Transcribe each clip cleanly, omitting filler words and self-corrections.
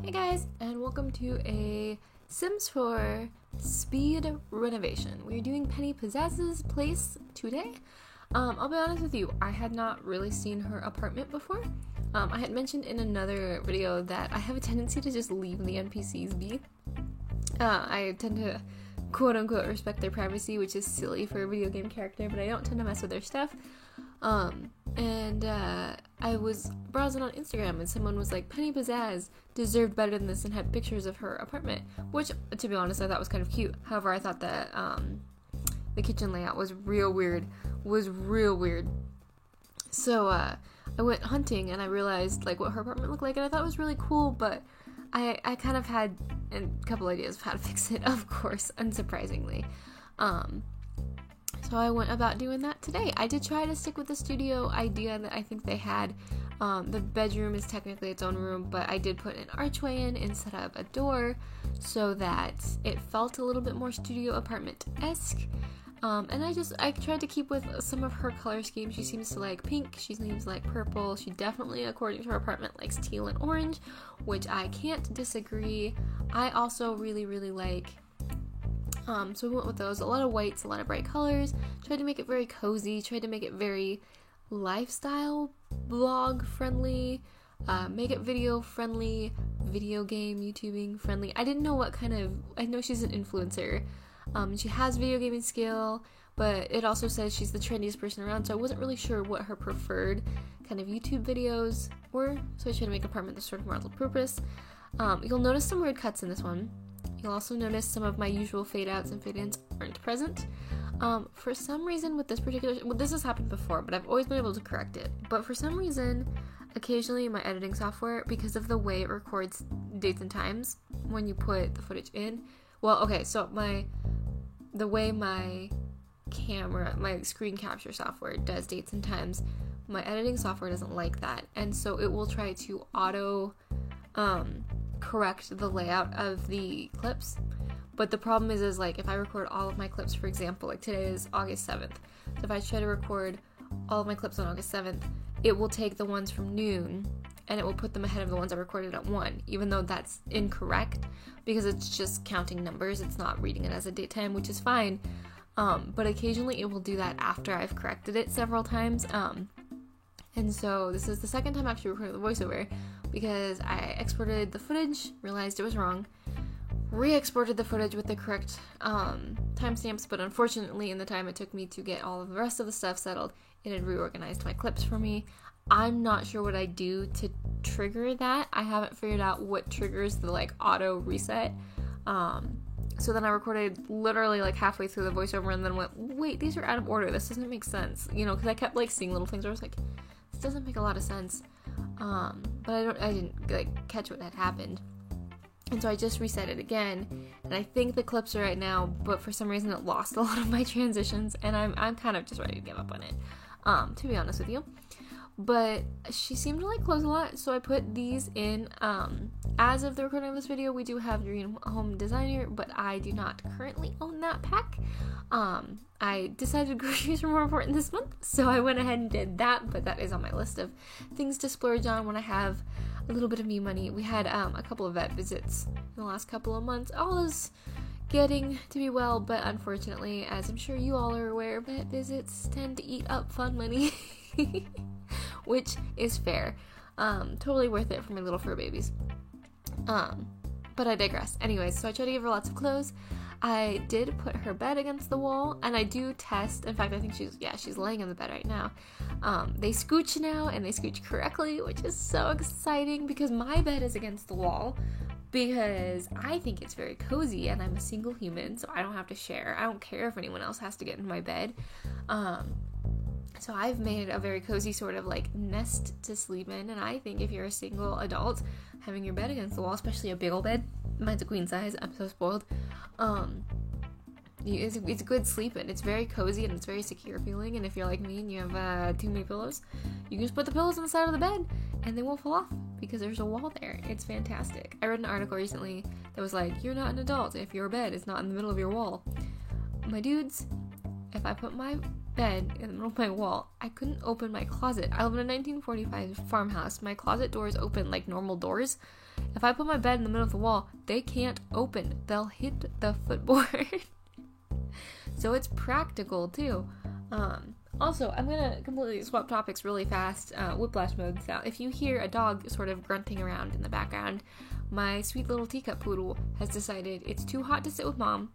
Hey guys, and welcome to a Sims 4 speed renovation. We're doing Penny Pizzazz's place today. I'll be honest with you, I had not really seen her apartment before. I had mentioned in another video that I have a tendency to just leave the NPCs be. I tend to quote-unquote respect their privacy, which is silly for a video game character, but I don't tend to mess with their stuff. I was browsing on Instagram and someone was like, Penny Pizzazz deserved better than this, and had pictures of her apartment, which, to be honest, I thought was kind of cute. However, I thought that the kitchen layout was real weird. So I went hunting and I realized like what her apartment looked like, and I thought it was really cool, but I kind of had a couple ideas of how to fix it, of course, unsurprisingly. So I went about doing that today. I did try to stick with the studio idea that I think they had. The bedroom is technically its own room, but I did put an archway in instead of a door so that it felt a little bit more studio apartment-esque. And I tried to keep with some of her color scheme. She seems to like pink, she seems like purple. She definitely, according to her apartment, likes teal and orange, which I can't disagree. I also really like so we went with those. A lot of whites, a lot of bright colors. Tried to make it very cozy. Tried to make it very lifestyle blog friendly. Make it video friendly. Video game YouTubing friendly. I didn't know what kind of... I know she's an influencer. She has video gaming skill, but it also says she's the trendiest person around, so I wasn't really sure what her preferred kind of YouTube videos were. So I tried to make an apartment that's sort of more multi-purpose. You'll notice some weird cuts in this one. You'll also notice some of my usual fade outs and fade ins aren't present. For some reason with this particular... Well, this has happened before, but I've always been able to correct it. But for some reason, occasionally my editing software, because of the way it records dates and times when you put the footage in... Well, okay, so the way my screen capture software does dates and times, my editing software doesn't like that. And so it will try to auto... correct the layout of the clips, but the problem is like if I record all of my clips, for example, like today is August 7th, so if I try to record all of my clips on August 7th, it will take the ones from noon and it will put them ahead of the ones I recorded at 1, even though that's incorrect because it's just counting numbers, it's not reading it as a date time, which is fine, but occasionally it will do that after I've corrected it several times, and so this is the second time I actually recorded the voiceover because I exported the footage, realized it was wrong, re-exported the footage with the correct timestamps, but unfortunately in the time it took me to get all of the rest of the stuff settled, it had reorganized my clips for me. I'm not sure what I do to trigger that. I haven't figured out what triggers the like auto reset. So then I recorded literally like halfway through the voiceover and then went, wait, these are out of order. This doesn't make sense. You know, because I kept like seeing little things where I was like, this doesn't make a lot of sense. But I didn't like catch what had happened. And so I just reset it again. And I think the clips are right now, but for some reason it lost a lot of my transitions. And I'm kind of just ready to give up on it, to be honest with you. But she seemed to like clothes a lot, so I put these in. As of the recording of this video, we do have Dream Home Designer, but I do not currently own that pack. I decided groceries were more important this month, so I went ahead and did that, but that is on my list of things to splurge on when I have a little bit of new money. We had a couple of vet visits in the last couple of months. All is getting to be well, but unfortunately, as I'm sure you all are aware, vet visits tend to eat up fun money. Which is fair. Totally worth it for my little fur babies. But I digress. Anyways, so I try to give her lots of clothes. I did put her bed against the wall, and I do test. In fact, I think she's laying in the bed right now. They scooch now, and they scooch correctly, which is so exciting because my bed is against the wall because I think it's very cozy, and I'm a single human, so I don't have to share. I don't care if anyone else has to get in my bed. So I've made a very cozy sort of like nest to sleep in, and I think if you're a single adult, having your bed against the wall, especially a big old bed, mine's a queen size, I'm so spoiled, it's good sleeping. It's very cozy and it's very secure feeling, and if you're like me and you have too many pillows, you can just put the pillows on the side of the bed and they won't fall off because there's a wall there. It's fantastic. I read an article recently that was like, you're not an adult if your bed is not in the middle of your wall. My dudes, if I put my bed in the middle of my wall. I couldn't open my closet. I live in a 1945 farmhouse. My closet doors open like normal doors. If I put my bed in the middle of the wall, they can't open. They'll hit the footboard. So it's practical too. Also, I'm gonna completely swap topics really fast. Whiplash mode style. If you hear a dog sort of grunting around in the background, my sweet little teacup poodle has decided it's too hot to sit with mom.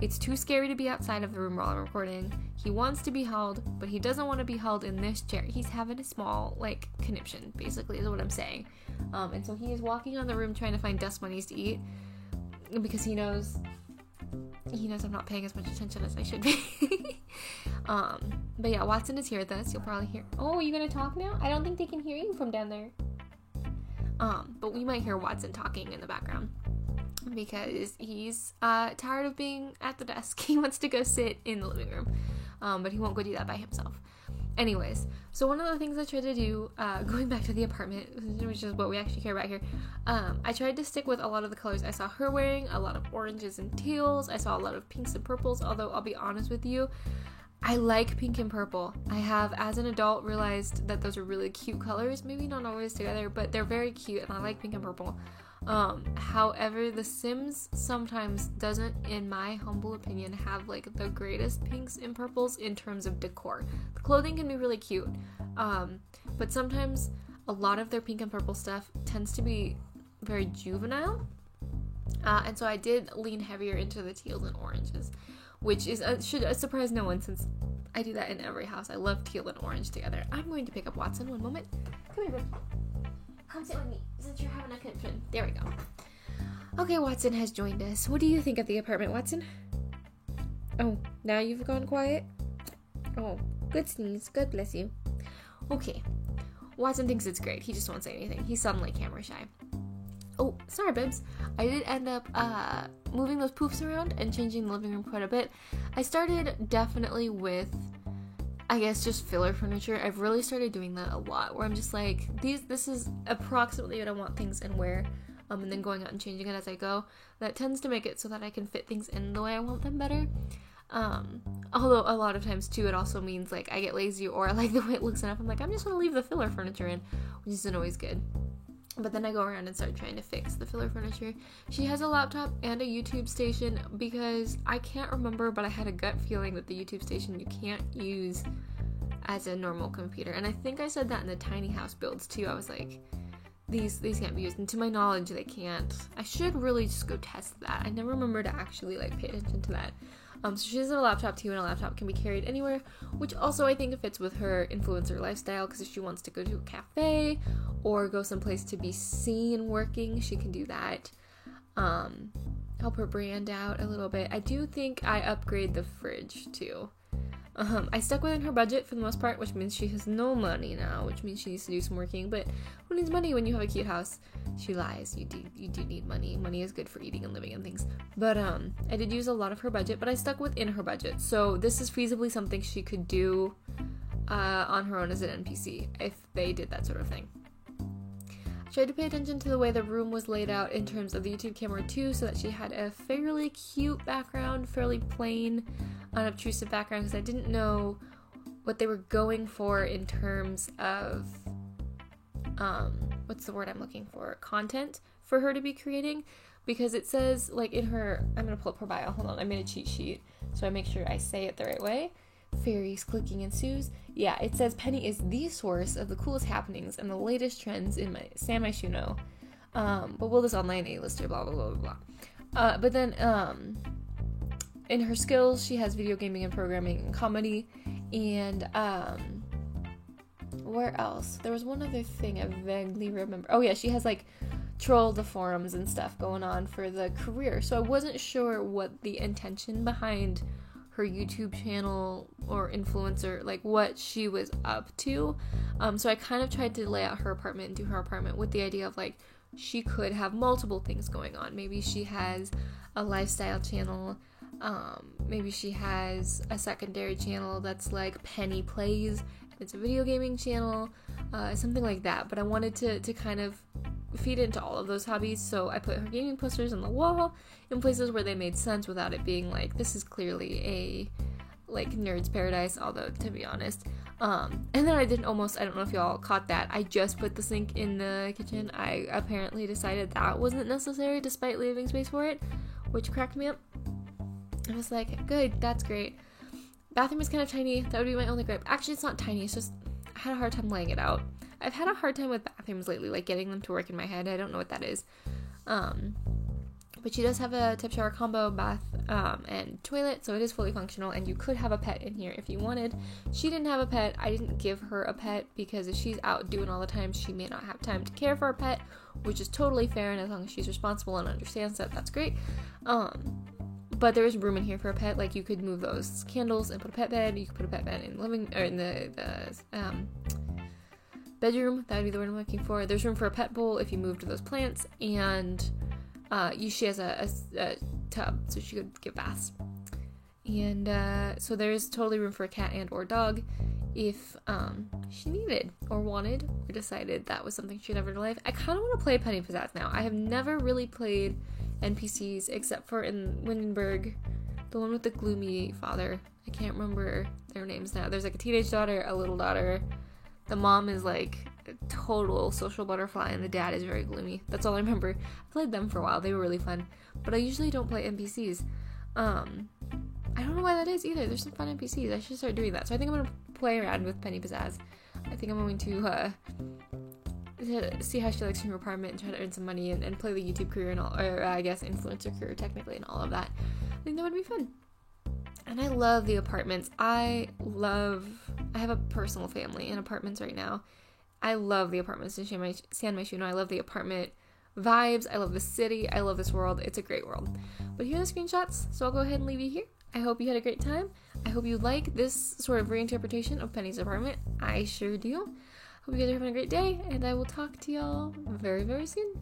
It's too scary to be outside of the room while I'm recording. He wants to be held, but he doesn't want to be held in this chair. He's having a small, conniption, basically, is what I'm saying. And so he is walking around the room trying to find dust bunnies to eat, because he knows I'm not paying as much attention as I should be. But yeah, Watson is here with us. You'll probably hear... Oh, are you gonna talk now? I don't think they can hear you from down there. But we might hear Watson talking in the background, because he's tired of being at the desk. He wants to go sit in the living room, but he won't go do that by himself. Anyways, so one of the things I tried to do, going back to the apartment, which is what we actually care about here, I tried to stick with a lot of the colors I saw her wearing, a lot of oranges and teals. I saw a lot of pinks and purples, although I'll be honest with you, I like pink and purple. I have, as an adult, realized that those are really cute colors. Maybe not always together, but they're very cute, and I like pink and purple. However, The Sims sometimes doesn't, in my humble opinion, have the greatest pinks and purples in terms of decor. The clothing can be really cute, but sometimes a lot of their pink and purple stuff tends to be very juvenile, and so I did lean heavier into the teals and oranges, which is should surprise no one, since I do that in every house. I love teal and orange together. I'm going to pick up Watson. One moment. Come here, babe. Come sit with me, since you're having a conniption. There we go. Okay, Watson has joined us. What do you think of the apartment, Watson? Oh, now you've gone quiet? Oh, good sneeze. God bless you. Okay. Watson thinks it's great. He just won't say anything. He's suddenly camera shy. Oh, sorry, babes. I did end up moving those poofs around and changing the living room quite a bit. I started definitely with, I guess, just filler furniture. I've really started doing that a lot, where I'm just like, this is approximately what I want things in where, and then going out and changing it as I go. That tends to make it so that I can fit things in the way I want them better. Although a lot of times too, it also means I get lazy, or I like the way it looks enough. I'm like, I'm just gonna leave the filler furniture in, which isn't always good. But then I go around and start trying to fix the filler furniture. She has a laptop and a YouTube station, because I can't remember, but I had a gut feeling that the YouTube station you can't use as a normal computer. And I think I said that in the tiny house builds too. I was like, these can't be used. And to my knowledge, they can't. I should really just go test that. I never remember to actually pay attention to that. So she has a laptop too, and a laptop can be carried anywhere, which also I think fits with her influencer lifestyle, because if she wants to go to a cafe or go someplace to be seen working, she can do that. Help her brand out a little bit. I do think I upgrade the fridge too. I stuck within her budget for the most part, which means she has no money now, which means she needs to do some working. But who needs money when you have a cute house? She lies. You do need money. Money is good for eating and living and things. But I did use a lot of her budget, but I stuck within her budget. So this is feasibly something she could do on her own as an NPC if they did that sort of thing. I tried to pay attention to the way the room was laid out in terms of the YouTube camera too, so that she had a fairly cute background, fairly plain, unobtrusive background, because I didn't know what they were going for in terms of what's the word I'm looking for? Content for her to be creating, because it says in her, I'm gonna pull up her bio. Hold on, I made a cheat sheet so I make sure I say it the right way. Fairies clicking ensues. Yeah, it says Penny is the source of the coolest happenings and the latest trends in my San Myshuno. But will this online A-lister, blah blah blah blah blah. But then in her skills, she has video gaming and programming and comedy, and where else? There was one other thing I vaguely remember. Oh yeah, she has troll the forums and stuff going on for the career. So I wasn't sure what the intention behind her YouTube channel or influencer, what she was up to. So I kind of tried to lay out her apartment and do her apartment with the idea of she could have multiple things going on. Maybe she has a lifestyle channel. Maybe she has a secondary channel that's Penny Plays. It's a video gaming channel, something like that. But I wanted to kind of feed into all of those hobbies, so I put her gaming posters on the wall in places where they made sense without it being this is clearly like Nerd's Paradise, although to be honest. And then I don't know if y'all caught that, I just put the sink in the kitchen. I apparently decided that wasn't necessary despite leaving space for it, which cracked me up. I was like, good, that's great. Bathroom is kind of tiny. That would be my only gripe. Actually, it's not tiny. It's just I had a hard time laying it out. I've had a hard time with bathrooms lately, like getting them to work in my head. I don't know what that is. But she does have a tub shower combo bath and toilet, so it is fully functional, and you could have a pet in here if you wanted. She didn't have a pet. I didn't give her a pet because if she's out doing all the time, she may not have time to care for a pet, which is totally fair, and as long as she's responsible and understands that, that's great. But there is room in here for a pet. Like, you could move those candles and put a pet bed. You could put a pet bed in the bedroom. That would be the word I'm looking for. There's room for a pet bowl if you moved those plants, and she has a tub, so she could give baths. And so there's totally room for a cat and or dog if she needed or wanted or decided that was something she'd ever in her life. I kind of want to play Penny Pizzazz now. I have never really played NPCs except for in Windenburg, the one with the gloomy father. I can't remember their names now. There's like a teenage daughter, a little daughter. The mom is like a total social butterfly, and the dad is very gloomy. That's all I remember. I played them for a while. They were really fun. But I usually don't play NPCs. I don't know why that is either. There's some fun NPCs. I should start doing that. So I think I'm going to play around with Penny Pizzazz. I think I'm going to see how she likes her apartment and try to earn some money and play the YouTube career and all, or I guess influencer career technically and all of that. I think that would be fun. And I love the apartments. I have a personal family in apartments right now. I love the apartments in San Myshuno. I love the apartment vibes. I love the city. I love this world. It's a great world. But here are the screenshots, so I'll go ahead and leave you here. I hope you had a great time. I hope you like this sort of reinterpretation of Penny's apartment. I sure do. Hope you guys are having a great day, and I will talk to y'all very, very soon.